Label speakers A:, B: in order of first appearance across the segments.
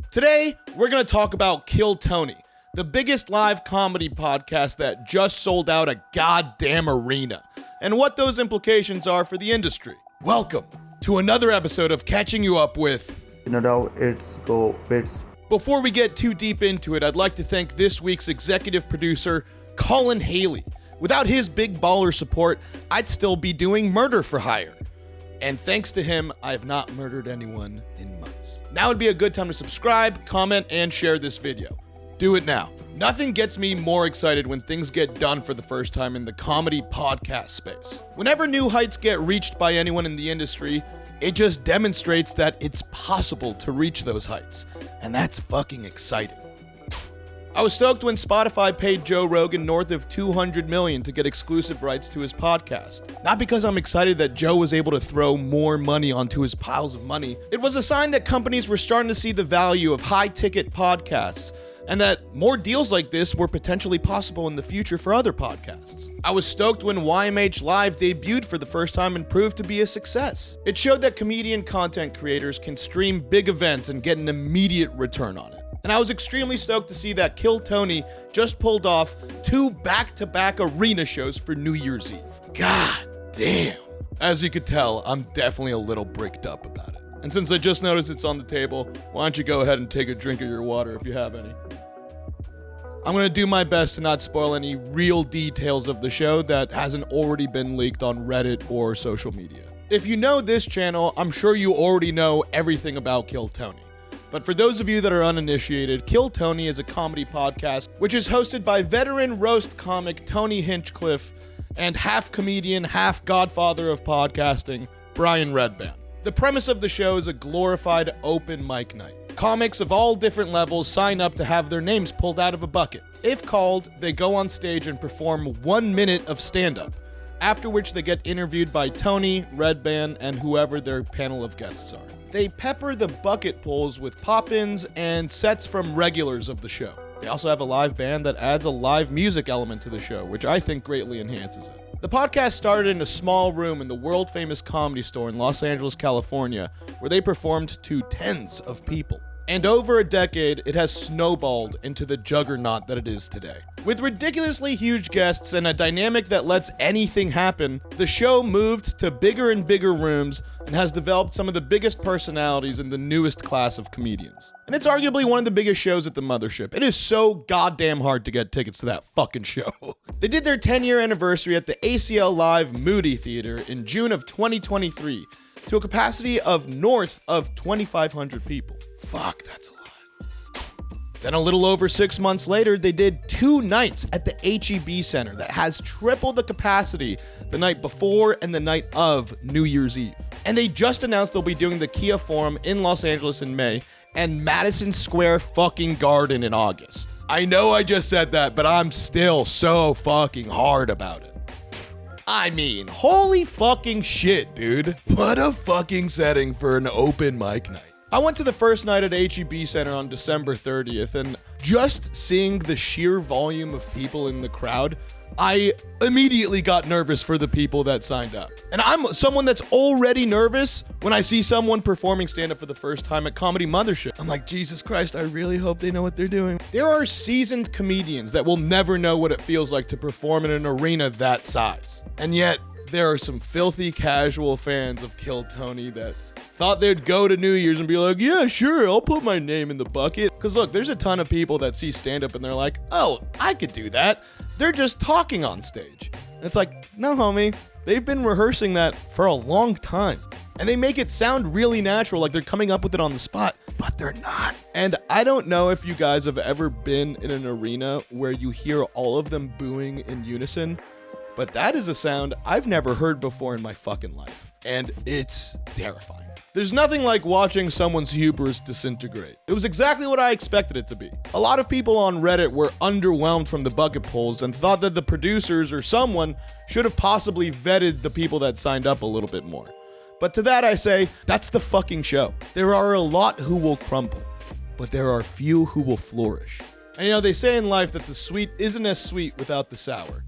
A: Today, we're going to talk about Kill Tony, the biggest live comedy podcast that just sold out a goddamn arena, and what those implications are for the industry. Welcome to another episode of Catching You Up with
B: Nadav. It's go bits.
A: Before we get too deep into it, I'd like to thank this week's executive producer, Colin Haley. Without his big baller support, I'd still be doing Murder for Hire. And thanks to him, I have not murdered anyone in months. Now would be a good time to subscribe, comment, and share this video. Do it now. Nothing gets me more excited when things get done for the first time in the comedy podcast space. Whenever new heights get reached by anyone in the industry, it just demonstrates that it's possible to reach those heights. And that's fucking exciting. I was stoked when Spotify paid Joe Rogan north of $200 million to get exclusive rights to his podcast. Not because I'm excited that Joe was able to throw more money onto his piles of money. It was a sign that companies were starting to see the value of high-ticket podcasts, and that more deals like this were potentially possible in the future for other podcasts. I was stoked when YMH Live debuted for the first time and proved to be a success. It showed that comedian content creators can stream big events and get an immediate return on it. And I was extremely stoked to see that Kill Tony just pulled off 2 back-to-back arena shows for New Year's Eve. God damn. As you could tell, I'm definitely a little bricked up about it. And since I just noticed it's on the table, why don't you go ahead and take a drink of your water if you have any. I'm going to do my best to not spoil any real details of the show that hasn't already been leaked on Reddit or social media. If you know this channel, I'm sure you already know everything about Kill Tony. But for those of you that are uninitiated, Kill Tony is a comedy podcast which is hosted by veteran roast comic Tony Hinchcliffe and half comedian, half godfather of podcasting, Brian Redban. The premise of the show is a glorified open mic night. Comics of all different levels sign up to have their names pulled out of a bucket. If called, they go on stage and perform 1 minute of stand-up, after which they get interviewed by Tony, Redban, and whoever their panel of guests are. They pepper the bucket pulls with pop-ins and sets from regulars of the show. They also have a live band that adds a live music element to the show, which I think greatly enhances it. The podcast started in a small room in the world-famous Comedy Store in Los Angeles, California, where they performed to tens of people. And over a decade, it has snowballed into the juggernaut that it is today. With ridiculously huge guests and a dynamic that lets anything happen, the show moved to bigger and bigger rooms and has developed some of the biggest personalities in the newest class of comedians. And it's arguably one of the biggest shows at the Mothership. It is so goddamn hard to get tickets to that fucking show. They did their 10-year anniversary at the ACL Live Moody Theater in June of 2023 to a capacity of north of 2,500 people. Fuck, that's a lot. Then a little over 6 months later, they did 2 nights at the HEB Center that has triple the capacity the night before and the night of New Year's Eve. And they just announced they'll be doing the Kia Forum in Los Angeles in May and Madison Square fucking Garden in August. I know I just said that, but I'm still so fucking hard about it. I mean, holy fucking shit, dude. What a fucking setting for an open mic night. I went to the first night at HEB Center on December 30th, and just seeing the sheer volume of people in the crowd, I immediately got nervous for the people that signed up. And I'm someone that's already nervous when I see someone performing stand-up for the first time at Comedy Mothership. I'm like, Jesus Christ, I really hope they know what they're doing. There are seasoned comedians that will never know what it feels like to perform in an arena that size. And yet, there are some filthy casual fans of Kill Tony that thought they'd go to New Year's and be like, yeah, sure, I'll put my name in the bucket. Because look, there's a ton of people that see stand-up and they're like, oh, I could do that. They're just talking on stage. And it's like, no, homie, they've been rehearsing that for a long time. And they make it sound really natural, like they're coming up with it on the spot, but they're not. And I don't know if you guys have ever been in an arena where you hear all of them booing in unison, but that is a sound I've never heard before in my fucking life. And it's terrifying. There's nothing like watching someone's hubris disintegrate. It was exactly what I expected it to be. A lot of people on Reddit were underwhelmed from the bucket polls and thought that the producers or someone should have possibly vetted the people that signed up a little bit more. But to that I say, that's the fucking show. There are a lot who will crumble, but there are few who will flourish. And you know, they say in life that the sweet isn't as sweet without the sour.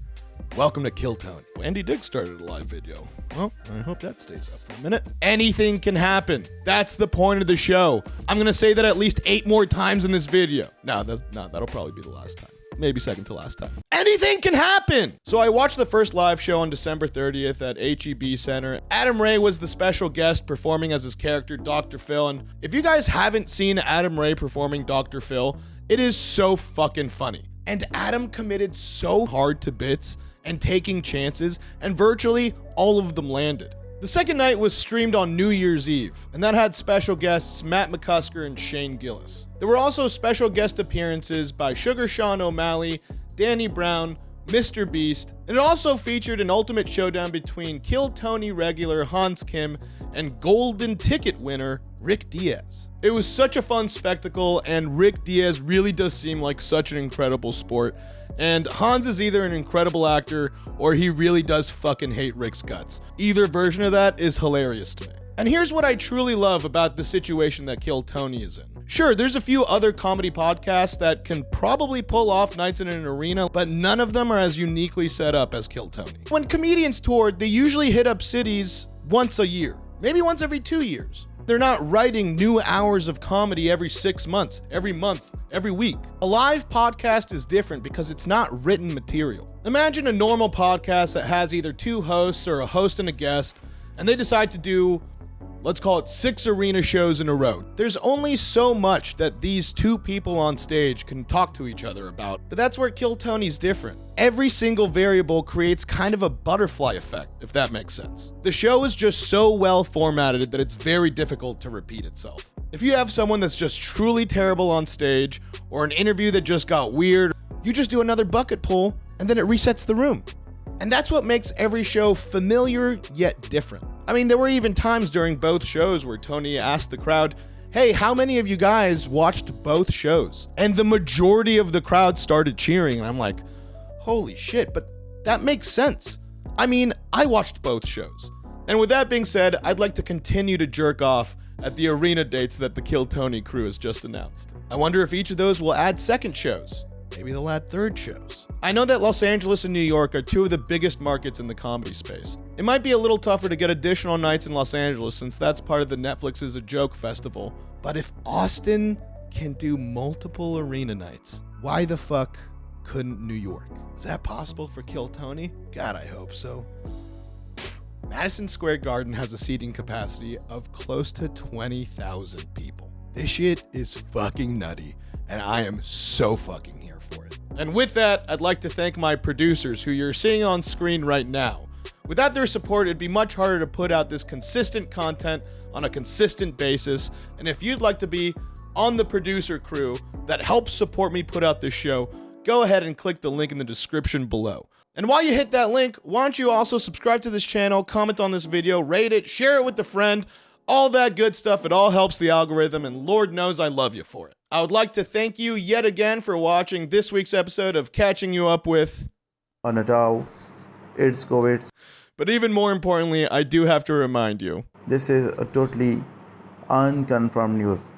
A: Welcome to Kill Tony. Andy Dick started a live video. Well, I hope that stays up for a minute. Anything can happen. That's the point of the show. I'm going to say that at least 8 more times in this video. No, that'll probably be the last time. Maybe second to last time. Anything can happen. So I watched the first live show on December 30th at HEB Center. Adam Ray was the special guest performing as his character, Dr. Phil. And if you guys haven't seen Adam Ray performing Dr. Phil, it is so fucking funny. And Adam committed so hard to bits and taking chances, and virtually all of them landed. The second night was streamed on New Year's Eve, and that had special guests Matt McCusker and Shane Gillis. There were also special guest appearances by Sugar Sean O'Malley, Danny Brown, Mr. Beast, and it also featured an ultimate showdown between Kill Tony regular Hans Kim and golden ticket winner Rick Diez. It was such a fun spectacle, and Rick Diez really does seem like such an incredible sport. And Hans is either an incredible actor or he really does fucking hate Rick's guts. Either version of that is hilarious to me. And here's what I truly love about the situation that Kill Tony is in. Sure, there's a few other comedy podcasts that can probably pull off nights in an arena, but none of them are as uniquely set up as Kill Tony. When comedians tour, they usually hit up cities once a year, maybe once every 2 years. They're not writing new hours of comedy every 6 months, every month, every week. A live podcast is different because it's not written material. Imagine a normal podcast that has either 2 hosts or a host and a guest, and they decide to do, let's call it 6 arena shows in a row. There's only so much that these 2 people on stage can talk to each other about, but that's where Kill Tony's different. Every single variable creates kind of a butterfly effect, if that makes sense. The show is just so well formatted that it's very difficult to repeat itself. If you have someone that's just truly terrible on stage, or an interview that just got weird, you just do another bucket pull, and then it resets the room. And that's what makes every show familiar yet different. I mean, there were even times during both shows where Tony asked the crowd, hey, how many of you guys watched both shows? And the majority of the crowd started cheering, and I'm like, holy shit, but that makes sense. I mean, I watched both shows. And with that being said, I'd like to continue to jerk off at the arena dates that the Kill Tony crew has just announced. I wonder if each of those will add second shows. Maybe they'll add third shows. I know that Los Angeles and New York are 2 of the biggest markets in the comedy space. It might be a little tougher to get additional nights in Los Angeles since that's part of the Netflix's A Joke Festival. But if Austin can do multiple arena nights, why the fuck couldn't New York? Is that possible for Kill Tony? God, I hope so. Madison Square Garden has a seating capacity of close to 20,000 people. This shit is fucking nutty, and I am so fucking here for it. And with that, I'd like to thank my producers who you're seeing on screen right now. Without their support, it'd be much harder to put out this consistent content on a consistent basis. And if you'd like to be on the producer crew that helps support me put out this show, go ahead and click the link in the description below. And while you hit that link, why don't you also subscribe to this channel, comment on this video, rate it, share it with a friend, all that good stuff. It all helps the algorithm, and Lord knows I love you for it. I would like to thank you yet again for watching this week's episode of Catching You Up with
B: Nadav. It's COVID.
A: But even more importantly, I do have to remind you,
B: This is a totally unconfirmed news.